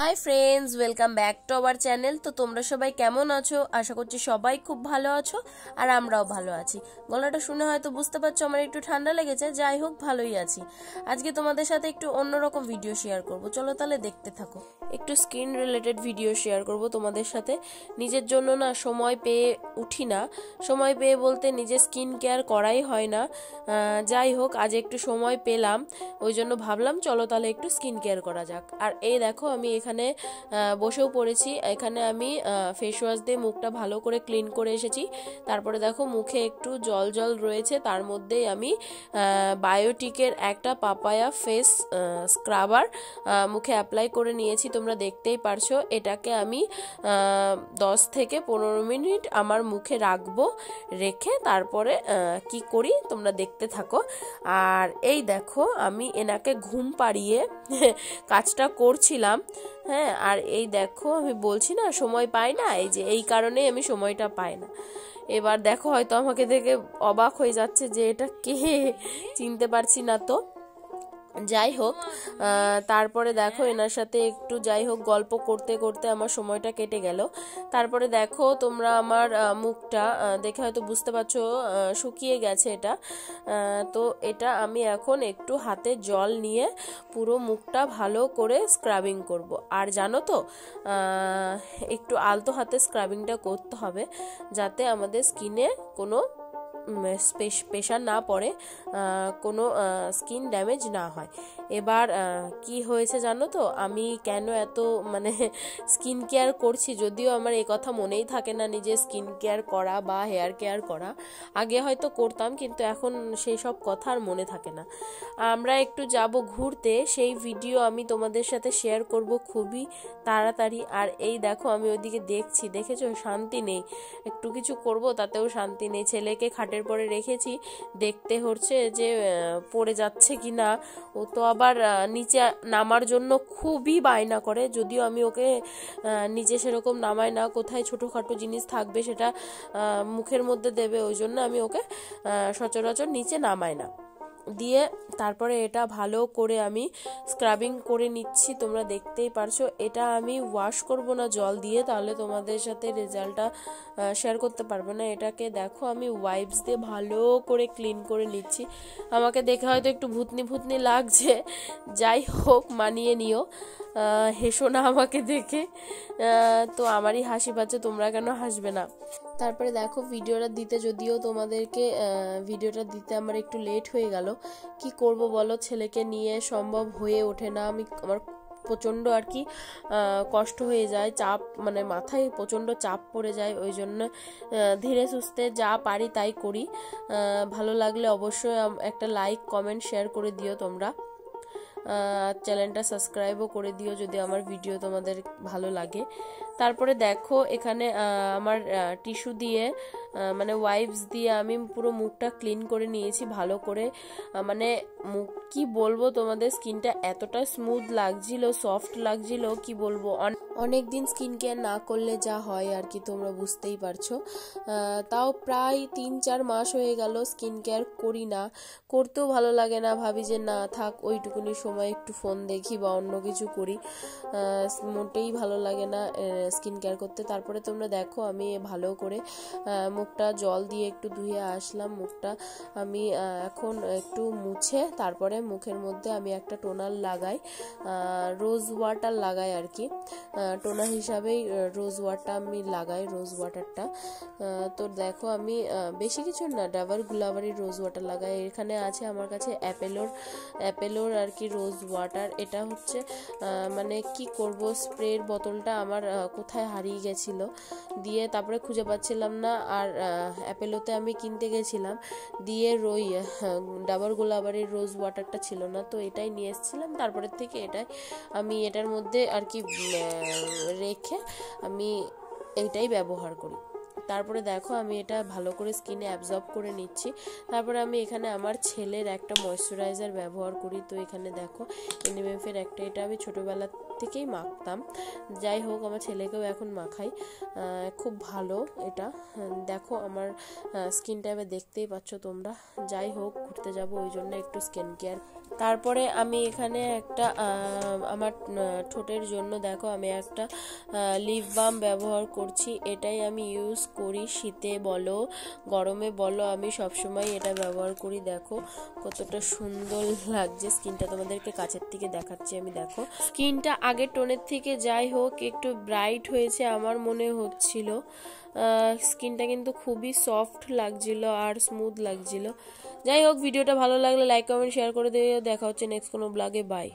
Hi friends, welcome back to our channel. তো তোমরা সবাই কেমন আছো? আশা করছি সবাই খুব ভালো আছো, আর আমরাও ভালো আছি। গলাটা শুনে হয়তো বুঝতে পারছো আমার একটু ঠান্ডা লেগেছে, যাই হোক ভালোই আছি। আজকে তোমাদের সাথে একটু অন্যরকম ভিডিও শেয়ার করব, চলো তাহলে দেখতে থাকো। একটু স্কিন রিলেটেড ভিডিও শেয়ার করব তোমাদের সাথে। নিজের জন্য না সময় পেয়ে উঠি না, সময় পেয়ে বলতে নিজের স্কিন কেয়ার করাই হয় না। যাই হোক আজ একটু সময় পেলাম, ওই জন্য ভাবলাম চলো তাহলে একটু স্কিন কেয়ার করা যাক। আর এই দেখো আমি এখানে বসেও পড়েছি। এখানে আমি ফেস ওয়াশ দিয়ে মুখটা ভালো করে ক্লিন করে এসেছি। তারপরে দেখো মুখে একটু জল জল রয়েছে, তার মধ্যেই আমি বায়োটিকের একটা পাপায়া ফেস স্ক্রাবার মুখে অ্যাপ্লাই করে নিয়েছি। তোমরা দেখতেই পারছো। এটাকে আমি 10 থেকে 15 মিনিট আমার মুখে রাখবো, রেখে তারপরে কি করি তোমরা দেখতে থাকো। আর এই দেখো আমি এনাকে ঘুম পাড়িয়ে কাজটা করছিলাম। হ্যাঁ, আর এই দেখো আমি বলছি না সময় পাই না, এই যে এই কারণেই আমি সময়টা পাই না। এবার দেখো হয়তো আমাকে দেখে অবাক হয়ে যাচ্ছে যে এটা কে, চিনতে পারছি না। তো যাই হোক তারপরে দেখো এনার সাথে একটু যাই হোক গল্প করতে করতে আমার সময়টা কেটে গেল। তারপরে দেখো তোমরা আমার মুখটা দেখে হয়তো বুঝতে পারছো শুকিয়ে গেছে এটা। তো এটা আমি এখন একটু হাতে জল নিয়ে পুরো মুখটা ভালো করে স্ক্রাবিং করব। আর জানো তো একটু আলতো হাতে স্ক্রাবিংটা করতে হবে, যাতে আমাদের স্কিনে কোনো প্রেশার না পড়ে, কোনো স্কিন ড্যামেজ না হয়। এবার কি হয়েছে জানো তো, আমি কেন এত স্কিন কেয়ার করছি, যদিও আমার এই কথা মনেই থাকে না নিজে স্কিন কেয়ার করা বা হেয়ার কেয়ার করা। আগে হয়তো করতাম, কিন্তু এখন সেই সব কথা আর মনে থাকে না। আমরা একটু যাব ঘুরতে, সেই ভিডিও আমি তোমাদের সাথে শেয়ার করব খুবই তাড়াতাড়ি। আর এই দেখো আমি ওইদিকে দেখছি, দেখেছো শান্তি নেই, একটু কিছু করব তাতেও শান্তি নেই। ছেলেকে খাটের পরে রেখেছি, দেখতে হচ্ছে যে পড়ে যাচ্ছে কি না। ও তো আবার নিচে নামার জন্য খুবই বায়না করে, যদিও আমি ওকে নিচে সেরকম নামাই না। কোথায় ছোটোখাটো জিনিস থাকবে সেটা মুখের মধ্যে দেবে, ওই জন্য আমি ওকে সচরাচর নিচে নামাই না। দিয়ে তারপরে এটা ভালো করে আমি স্ক্রাবিং করে নিচ্ছি। তোমরা দেখতেই পারছো এটা আমি ওয়াশ করব না জল দিয়ে, তাহলে তোমাদের সাথে রেজাল্টটা শেয়ার করতে পারবো না। এটাকে দেখো আমি ওয়াইপস দিয়ে ভালো করে ক্লিন করে নিচ্ছি। আমাকে দেখে হয়তো একটু ভূতনি ভূতনি লাগছে, যাই হোক মানিয়ে নিও, হেসো না আমাকে দেখে। তো আমারই হাসি পাচ্ছে, তোমরা কেন হাসবে না? তারপরে দেখো ভিডিওটা দিতে, যদিও তোমাদেরকে ভিডিওটা দিতে আমার একটু লেট হয়ে গেল। কি করব বলো, ছেলেকে নিয়ে সম্ভব হয়ে ওঠে না। আমার প্রচণ্ড আর কি কষ্ট হয়ে যায়, চাপ মাথায় প্রচণ্ড চাপ পড়ে যায়। ওই জন্য ধীরে সুস্থে যা পারি তাই করি। ভালো লাগলে অবশ্যই একটা লাইক কমেন্ট শেয়ার করে দিও তোমরা। চ্যানেলটা সাবস্ক্রাইবও করে দিও যদি আমার ভিডিও তোমাদের ভালো লাগে। তারপরে দেখো এখানে আমার টিস্যু দিয়ে ওয়াইপস দিয়ে আমি পুরো মুখটা ক্লিন করে নিয়েছি ভালো করে। মুখ কি বলবো তোমাদের, স্কিনটা এতটা স্মুথ লাগছিল, সফট লাগছিল, কি বলবো। অনেক দিন স্কিন কেয়ার না করলে যা হয় আর কি, তোমরা বুঝতেই পারছো। তাও প্রায় 3-4 মাস হয়ে গেল স্কিন কেয়ার করি না, করতেও ভালো লাগে না। ভাবি যে না থাক, ওইটুকুনি সময় একটু ফোন দেখি বা অন্য কিছু করি, মোটেই ভালো লাগে না স্কিন কেয়ার করতে। তারপরে তোমরা দেখো আমি ভালো করে মুখটা জল দিয়ে একটু ধুয়ে আসলাম। মুখটা আমি এখন একটু মুছে তারপরে মুখের মধ্যে আমি একটা টোনার লাগাই, রোজ ওয়াটার লাগাই আর কি। টোনার হিসাবেই রোজ ওয়াটার আমি লাগাই, রোজ ওয়াটারটা। তো দেখো আমি বেশি কিছু না, ডাবর গুলাবারি রোজ ওয়াটার লাগাই। এখানে আছে আমার কাছে অ্যাপেলোর আর কি রোজ ওয়াটার। এটা হচ্ছে কি করব, স্প্রের বোতলটা আমার কোথায় হারিয়ে গেছিল, দিয়ে তারপরে খুঁজে পাচ্ছিলাম না। আর অ্যাপেলোতে আমি কিনতে গেছিলাম, দিয়ে ডাবর গোলাবারির রোজ ওয়াটারটা ছিল না, তো এটাই নিয়ে এসেছিলাম। তারপরের থেকে আমি এটার মধ্যে আর কি রেখে আমি এইটাই ব্যবহার করি। তারপরে দেখো আমি এটা ভালো করে স্কিনে অ্যাবজর্ব করে নিচ্ছি। তারপরে আমি এখানে আমার ছেলের একটা ময়শ্চারাইজার ব্যবহার করি। তো এখানে দেখো এনএমএফের একটা, এটা আমি ছোটোবেলা থেকেই মাখতাম, যাই হোক আমার ছেলেকেও এখন মাখাই, খুব ভালো এটা। দেখো আমার স্কিনটা এবার দেখতেই পাচ্ছ তোমরা। যাই হোক ঘুরতে যাব, ওই জন্য একটু স্কিন কেয়ার তারপরে আমি এখানে একটা আমার ঠোঁটের জন্য দেখো আমি একটা লিপ বাম ব্যবহার করছি। এটাই আমি ইউজ করি, শীতে বলো গরমে বলো আমি সবসময় এটা ব্যবহার করি। দেখো কতটা সুন্দর লাগছে স্কিনটা, তোমাদেরকে কাছের থেকে দেখাচ্ছি আমি। দেখো স্কিনটা আগের টোনের থেকে যাই হোক একটু ব্রাইট হয়েছে আমার মনে হচ্ছিল। স্কিনটা কিন্তু খুবই সফট লাগছিল আর স্মুথ লাগছিল। যাই হোক, ভিডিওটা ভালো লাগলে লাইক কমেন্ট শেয়ার করে দিয়ে দেখা হচ্ছে নেক্সট কোনো ব্লগে। বাই।